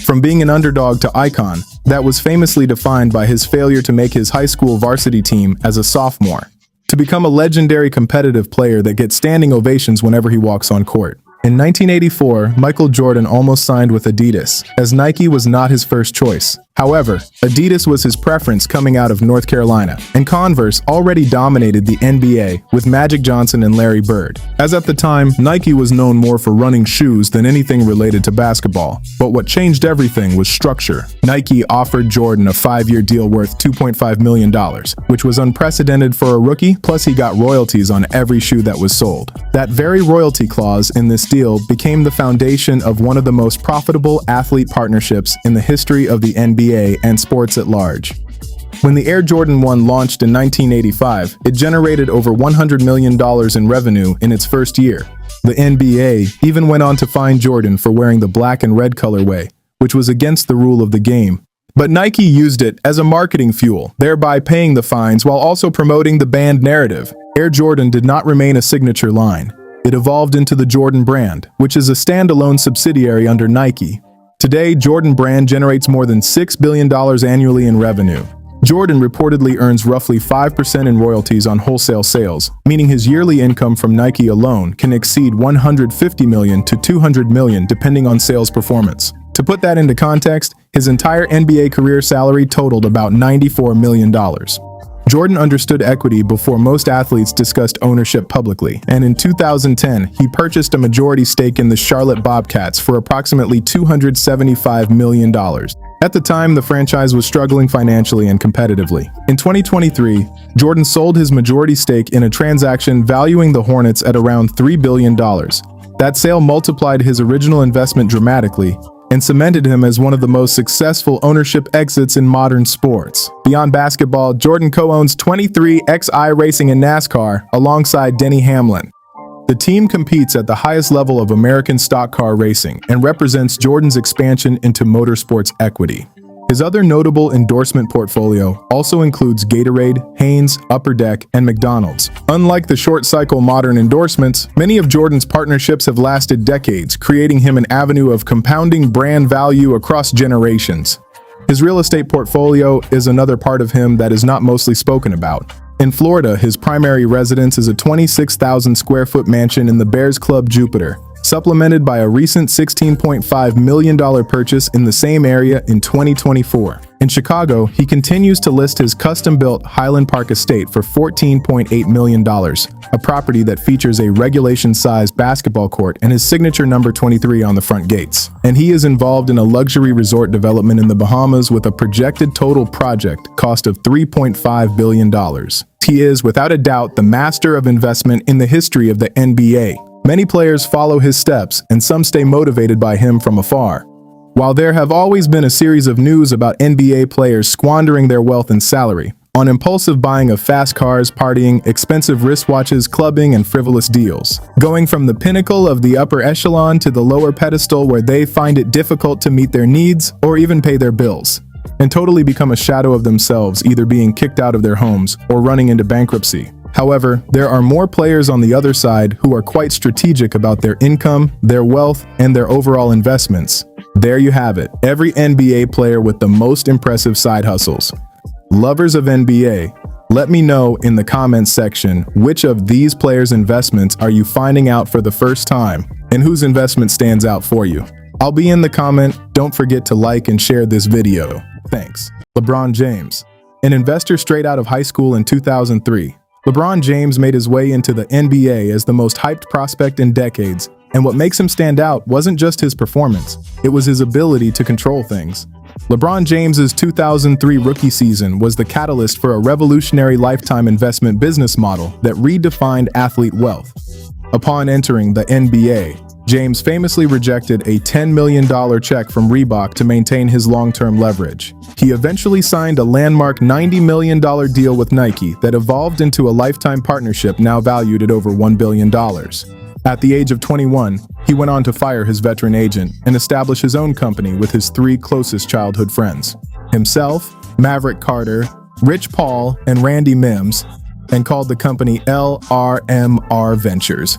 From being an underdog to icon, that was famously defined by his failure to make his high school varsity team as a sophomore, to become a legendary competitive player that gets standing ovations whenever he walks on court. In 1984, Michael Jordan almost signed with Adidas, as Nike was not his first choice. However, Adidas was his preference coming out of North Carolina, and Converse already dominated the NBA with Magic Johnson and Larry Bird. As at the time, Nike was known more for running shoes than anything related to basketball. But what changed everything was structure. Nike offered Jordan a 5-year deal worth $2.5 million, which was unprecedented for a rookie, plus he got royalties on every shoe that was sold. That very royalty clause in this deal became the foundation of one of the most profitable athlete partnerships in the history of the NBA and sports at large. When the Air Jordan 1 launched in 1985, it generated over $100 million in revenue in its first year. The NBA even went on to fine Jordan for wearing the black and red colorway, which was against the rule of the game. But Nike used it as a marketing fuel, thereby paying the fines while also promoting the banned narrative. Air Jordan did not remain a signature line. It evolved into the Jordan brand, which is a standalone subsidiary under Nike. Today, Jordan brand generates more than $6 billion annually in revenue. Jordan reportedly earns roughly 5% in royalties on wholesale sales, meaning his yearly income from Nike alone can exceed $150 million to $200 million depending on sales performance. To put that into context, his entire NBA career salary totaled about $94 million. Jordan understood equity before most athletes discussed ownership publicly, and in 2010, he purchased a majority stake in the Charlotte Bobcats for approximately $275 million. At the time, the franchise was struggling financially and competitively. In 2023, Jordan sold his majority stake in a transaction valuing the Hornets at around $3 billion. That sale multiplied his original investment dramatically and cemented him as one of the most successful ownership exits in modern sports. Beyond basketball, Jordan co-owns 23XI Racing and NASCAR alongside Denny Hamlin. The team competes at the highest level of American stock car racing and represents Jordan's expansion into motorsports equity. His other notable endorsement portfolio also includes Gatorade, Hanes, Upper Deck, and McDonald's. Unlike the short-cycle modern endorsements, many of Jordan's partnerships have lasted decades, creating him an avenue of compounding brand value across generations. His real estate portfolio is another part of him that is not mostly spoken about. In Florida, his primary residence is a 26,000 square foot mansion in the Bears Club Jupiter, supplemented by a recent $16.5 million purchase in the same area in 2024. In Chicago, he continues to list his custom-built Highland Park estate for $14.8 million, a property that features a regulation-sized basketball court and his signature number 23 on the front gates. And he is involved in a luxury resort development in the Bahamas with a projected total project cost of $3.5 billion. He is, without a doubt, the master of investment in the history of the NBA. Many players follow his steps, and some stay motivated by him from afar. While there have always been a series of news about NBA players squandering their wealth and salary on impulsive buying of fast cars, partying, expensive wristwatches, clubbing, and frivolous deals, going from the pinnacle of the upper echelon to the lower pedestal where they find it difficult to meet their needs or even pay their bills, and totally become a shadow of themselves, either being kicked out of their homes or running into bankruptcy. However, there are more players on the other side who are quite strategic about their income, their wealth, and their overall investments. There you have it, every NBA player with the most impressive side hustles. Lovers of NBA, let me know in the comments section which of these players' investments are you finding out for the first time and whose investment stands out for you. I'll be in the comment. Don't forget to like and share this video. Thanks. LeBron James. An investor straight out of high school in 2003, LeBron James made his way into the NBA as the most hyped prospect in decades, and what makes him stand out wasn't just his performance, it was his ability to control things. LeBron James's 2003 rookie season was the catalyst for a revolutionary lifetime investment business model that redefined athlete wealth. Upon entering the NBA, James famously rejected a $10 million check from Reebok to maintain his long-term leverage. He eventually signed a landmark $90 million deal with Nike that evolved into a lifetime partnership now valued at over $1 billion. At the age of 21, he went on to fire his veteran agent and establish his own company with his three closest childhood friends: himself, Maverick Carter, Rich Paul, and Randy Mims, and called the company LRMR Ventures.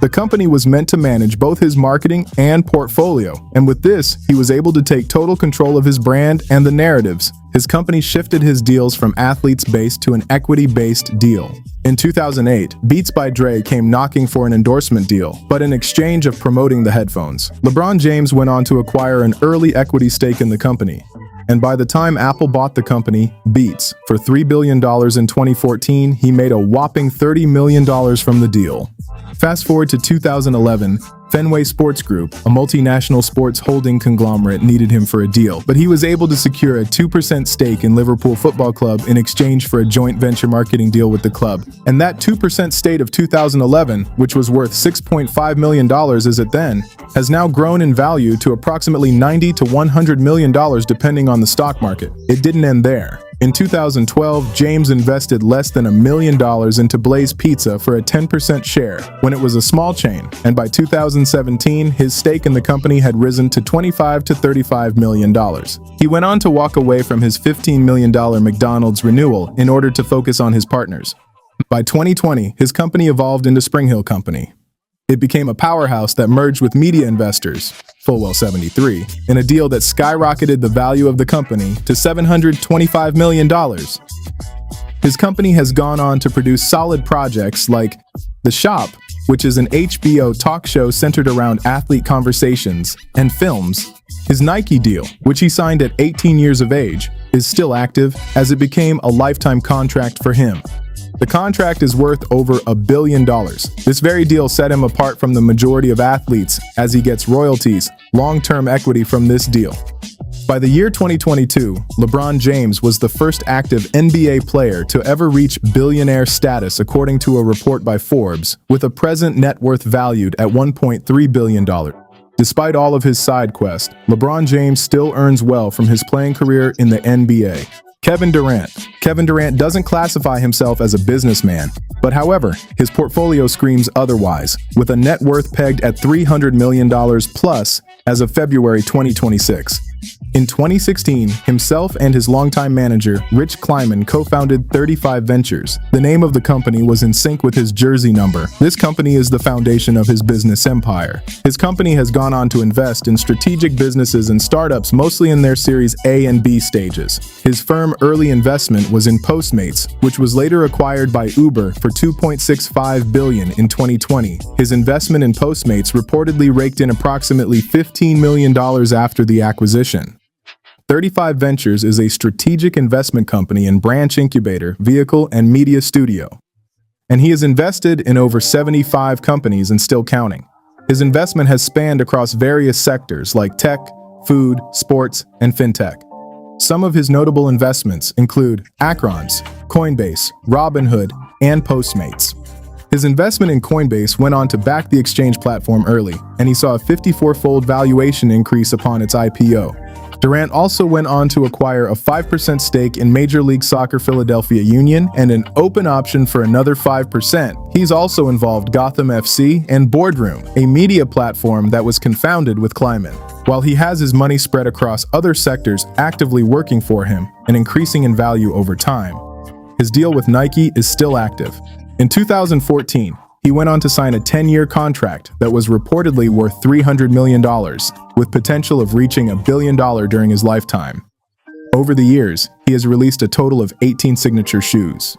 The company was meant to manage both his marketing and portfolio, and with this, he was able to take total control of his brand and the narratives. His company shifted his deals from athletes-based to an equity-based deal. In 2008, Beats by Dre came knocking for an endorsement deal, but in exchange of promoting the headphones, LeBron James went on to acquire an early equity stake in the company. And by the time Apple bought the company, Beats, for $3 billion in 2014, he made a whopping $30 million from the deal. Fast forward to 2011, Fenway Sports Group, a multinational sports holding conglomerate, needed him for a deal, but he was able to secure a 2% stake in Liverpool Football Club in exchange for a joint venture marketing deal with the club. And that 2% stake of 2011, which was worth $6.5 million as it then, has now grown in value to approximately $90 to $100 million depending on the stock market. It didn't end there. In 2012, James invested less than $1 million into Blaze Pizza for a 10% share when it was a small chain, and by 2017, his stake in the company had risen to $25 to $35 million. He went on to walk away from his $15 million McDonald's renewal in order to focus on his partners. By 2020, his company evolved into Spring Hill Company. It became a powerhouse that merged with media investors, Fulwell 73, in a deal that skyrocketed the value of the company to $725 million. His company has gone on to produce solid projects like The Shop, which is an HBO talk show centered around athlete conversations, and films. His Nike deal, which he signed at 18 years of age, is still active as it became a lifetime contract for him. The contract is worth over $1 billion. This very deal set him apart from the majority of athletes as he gets royalties, long-term equity from this deal. By the year 2022, LeBron James was the first active NBA player to ever reach billionaire status according to a report by Forbes, with a present net worth valued at $1.3 billion. Despite all of his side quests, LeBron James still earns well from his playing career in the NBA. Kevin Durant. Kevin Durant doesn't classify himself as a businessman, but however, his portfolio screams otherwise, with a net worth pegged at $300 million plus as of February 2026. In 2016, himself and his longtime manager, Rich Kleiman, co-founded 35 Ventures. The name of the company was in sync with his jersey number. This company is the foundation of his business empire. His company has gone on to invest in strategic businesses and startups, mostly in their Series A and B stages. His firm early investment was in Postmates, which was later acquired by Uber for $2.65 billion in 2020. His investment in Postmates reportedly raked in approximately $15 million after the acquisition. 35 Ventures is a strategic investment company and branch incubator, vehicle, and media studio. And he has invested in over 75 companies and still counting. His investment has spanned across various sectors like tech, food, sports, and fintech. Some of his notable investments include Acrons, Coinbase, Robinhood, and Postmates. His investment in Coinbase went on to back the exchange platform early, and he saw a 54-fold valuation increase upon its IPO. Durant also went on to acquire a 5% stake in Major League Soccer Philadelphia Union and an open option for another 5%. He's also involved Gotham FC and Boardroom, a media platform that was confounded with Kleiman. While he has his money spread across other sectors actively working for him and increasing in value over time, his deal with Nike is still active. In 2014, he went on to sign a 10-year contract that was reportedly worth $300 million, with potential of reaching $1 billion during his lifetime. Over the years, he has released a total of 18 signature shoes.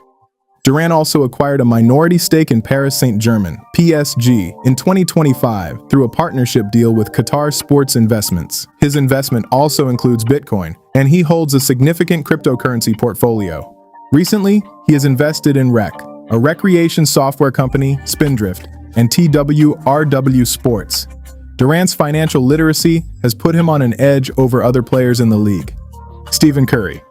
Durant also acquired a minority stake in Paris Saint-Germain, PSG, in 2025 through a partnership deal with Qatar Sports Investments. His investment also includes Bitcoin, and he holds a significant cryptocurrency portfolio. Recently, he has invested in REC, a recreation software company, Spindrift, and TWRW Sports. Durant's financial literacy has put him on an edge over other players in the league. Stephen Curry.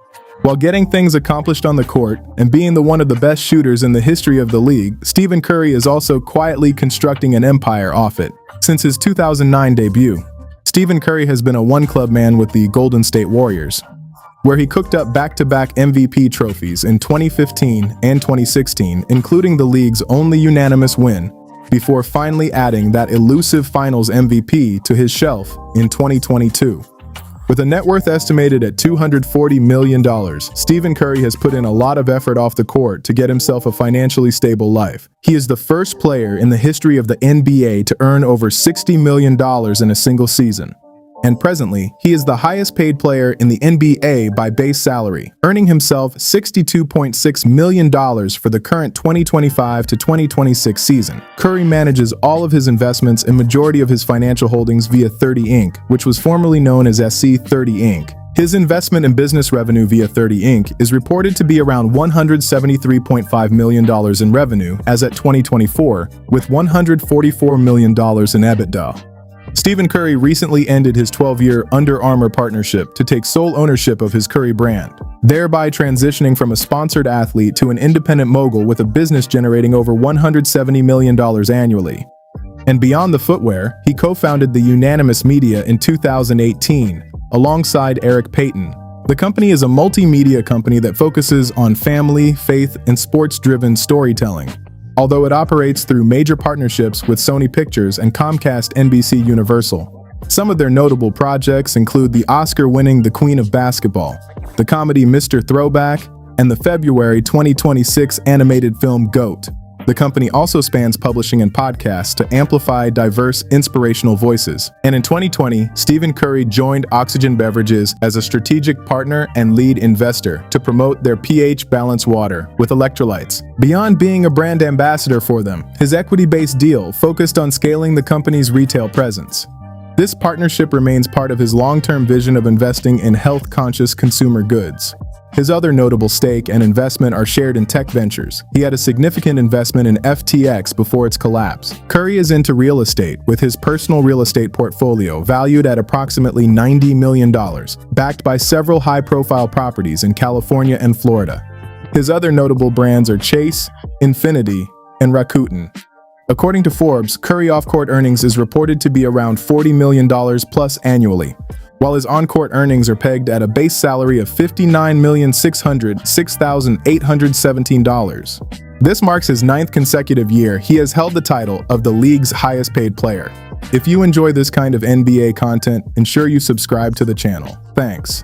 While getting things accomplished on the court and being one of the best shooters in the history of the league, Stephen Curry is also quietly constructing an empire off it. Since his 2009 debut, Stephen Curry has been a one-club man with the Golden State Warriors, where he cooked up back-to-back MVP trophies in 2015 and 2016, including the league's only unanimous win, before finally adding that elusive Finals MVP to his shelf in 2022. With a net worth estimated at $240 million, Stephen Curry has put in a lot of effort off the court to get himself a financially stable life. He is the first player in the history of the NBA to earn over $60 million in a single season. And presently, he is the highest paid player in the NBA by base salary, earning himself $62.6 million for the current 2025 to 2026 season. Curry manages all of his investments and majority of his financial holdings via 30 Inc., which was formerly known as SC30 Inc. His investment in business revenue via 30 Inc. is reported to be around $173.5 million in revenue as at 2024, with $144 million in EBITDA. Stephen Curry recently ended his 12-year Under Armour partnership to take sole ownership of his Curry brand, thereby transitioning from a sponsored athlete to an independent mogul with a business generating over $170 million annually. And beyond the footwear, he co-founded the Unanimous Media in 2018, alongside Eric Payton. The company is a multimedia company that focuses on family, faith, and sports-driven storytelling, although it operates through major partnerships with Sony Pictures and Comcast NBC Universal. Some of their notable projects include the Oscar-winning The Queen of Basketball, the comedy Mr. Throwback, and the February 2026 animated film GOAT. The company also spans publishing and podcasts to amplify diverse, inspirational voices. And in 2020, Stephen Curry joined Oxygen Beverages as a strategic partner and lead investor to promote their pH-balanced water with electrolytes. Beyond being a brand ambassador for them, his equity-based deal focused on scaling the company's retail presence. This partnership remains part of his long-term vision of investing in health-conscious consumer goods. His other notable stake and investment are shared in tech ventures. He had a significant investment in FTX before its collapse. Curry is into real estate, with his personal real estate portfolio valued at approximately $90 million, backed by several high-profile properties in California and Florida. His other notable brands are Chase, Infinity, and Rakuten. According to Forbes, Curry off-court earnings is reported to be around $40 million plus annually, while his on-court earnings are pegged at a base salary of $59,606,817. This marks his 9th consecutive year he has held the title of the league's highest-paid player. If you enjoy this kind of NBA content, ensure you subscribe to the channel. Thanks.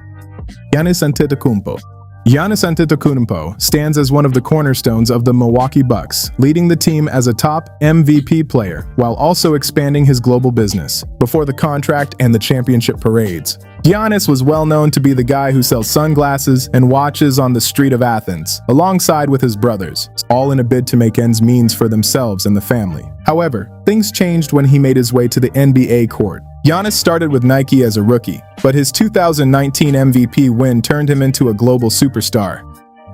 Giannis Antetokounmpo. Giannis Antetokounmpo stands as one of the cornerstones of the Milwaukee Bucks, leading the team as a top MVP player while also expanding his global business. Before the contract and the championship parades, Giannis was well known to be the guy who sells sunglasses and watches on the street of Athens, alongside with his brothers, all in a bid to make ends meet for themselves and the family. However, things changed when he made his way to the NBA court. Giannis started with Nike as a rookie, but his 2019 MVP win turned him into a global superstar.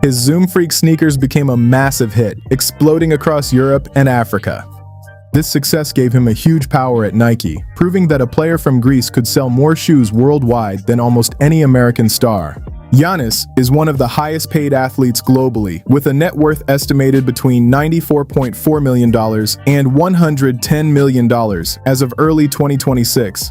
His Zoom Freak sneakers became a massive hit, exploding across Europe and Africa. This success gave him a huge power at Nike, proving that a player from Greece could sell more shoes worldwide than almost any American star. Giannis is one of the highest-paid athletes globally, with a net worth estimated between $94.4 million and $110 million as of early 2026.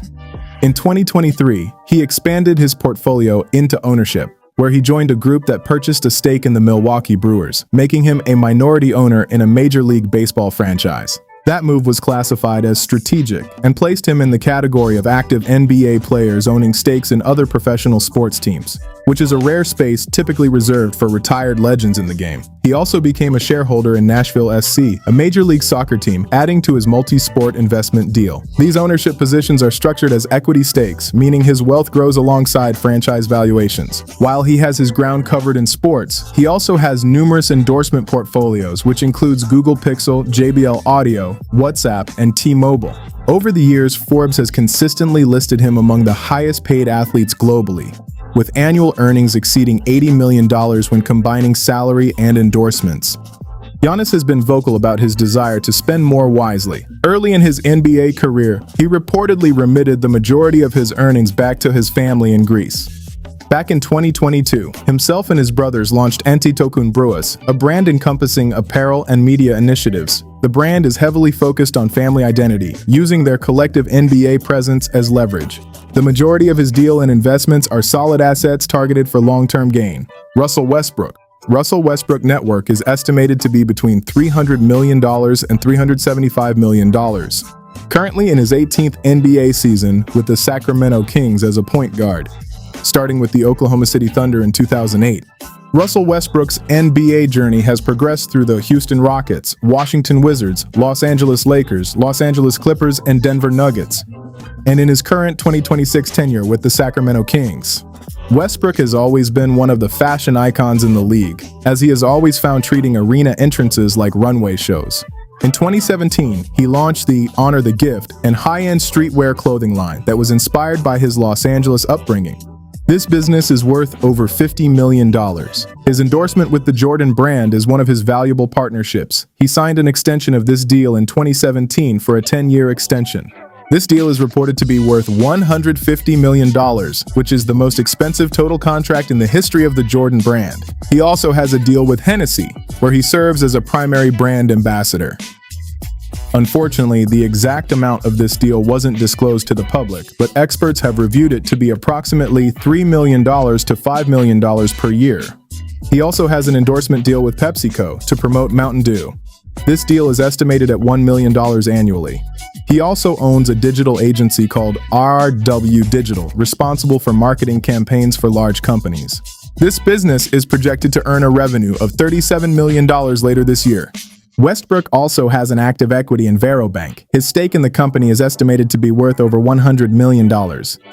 In 2023, he expanded his portfolio into ownership, where he joined a group that purchased a stake in the Milwaukee Brewers, making him a minority owner in a Major League Baseball franchise. That move was classified as strategic and placed him in the category of active NBA players owning stakes in other professional sports teams, which is a rare space typically reserved for retired legends in the game. He also became a shareholder in Nashville SC, a Major League Soccer team, adding to his multi-sport investment deal. These ownership positions are structured as equity stakes, meaning his wealth grows alongside franchise valuations. While he has his ground covered in sports, he also has numerous endorsement portfolios, which includes Google Pixel, JBL Audio, WhatsApp, and T-Mobile. Over the years, Forbes has consistently listed him among the highest-paid athletes globally, with annual earnings exceeding $80 million when combining salary and endorsements. Giannis has been vocal about his desire to spend more wisely. Early in his NBA career, he reportedly remitted the majority of his earnings back to his family in Greece. Back in 2022, himself and his brothers launched Antetokounmbrous, a brand encompassing apparel and media initiatives. The brand is heavily focused on family identity, using their collective NBA presence as leverage. The majority of his deal and investments are solid assets targeted for long-term gain. Russell Westbrook net worth is estimated to be between $300 million and $375 million. Currently in his 18th NBA season with the Sacramento Kings as a point guard, starting with the Oklahoma City Thunder in 2008. Russell Westbrook's NBA journey has progressed through the Houston Rockets, Washington Wizards, Los Angeles Lakers, Los Angeles Clippers, and Denver Nuggets, and in his current 2026 tenure with the Sacramento Kings. Westbrook has always been one of the fashion icons in the league, as he has always found treating arena entrances like runway shows. In 2017, he launched the Honor the Gift and high-end streetwear clothing line that was inspired by his Los Angeles upbringing. This business is worth over $50 million. His endorsement with the Jordan brand is one of his valuable partnerships. He signed an extension of this deal in 2017 for a 10-year extension. This deal is reported to be worth $150 million, which is the most expensive total contract in the history of the Jordan brand. He also has a deal with Hennessy, where he serves as a primary brand ambassador. Unfortunately, the exact amount of this deal wasn't disclosed to the public, but experts have reviewed it to be approximately $3 million to $5 million per year. He also has an endorsement deal with PepsiCo to promote Mountain Dew. This deal is estimated at $1 million annually. He also owns a digital agency called RW Digital, responsible for marketing campaigns for large companies. This business is projected to earn a revenue of $37 million later this year. Westbrook also has an active equity in Varo Bank. His stake in the company is estimated to be worth over $100 million.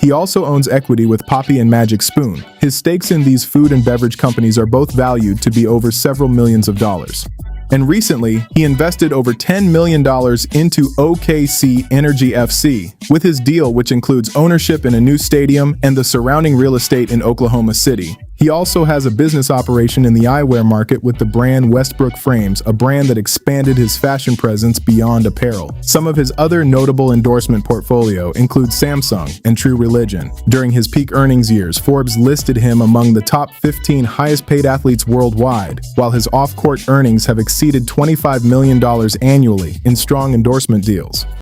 He also owns equity with Poppy and Magic Spoon. His stakes in these food and beverage companies are both valued to be over several millions of dollars. And recently, he invested over $10 million into OKC Energy FC, with his deal which includes ownership in a new stadium and the surrounding real estate in Oklahoma City. He also has a business operation in the eyewear market with the brand Westbrook Frames, a brand that expanded his fashion presence beyond apparel. Some of his other notable endorsement portfolio includes Samsung and True Religion. During his peak earnings years, Forbes listed him among the top 15 highest paid athletes worldwide, while his off-court earnings have exceeded $25 million annually in strong endorsement deals.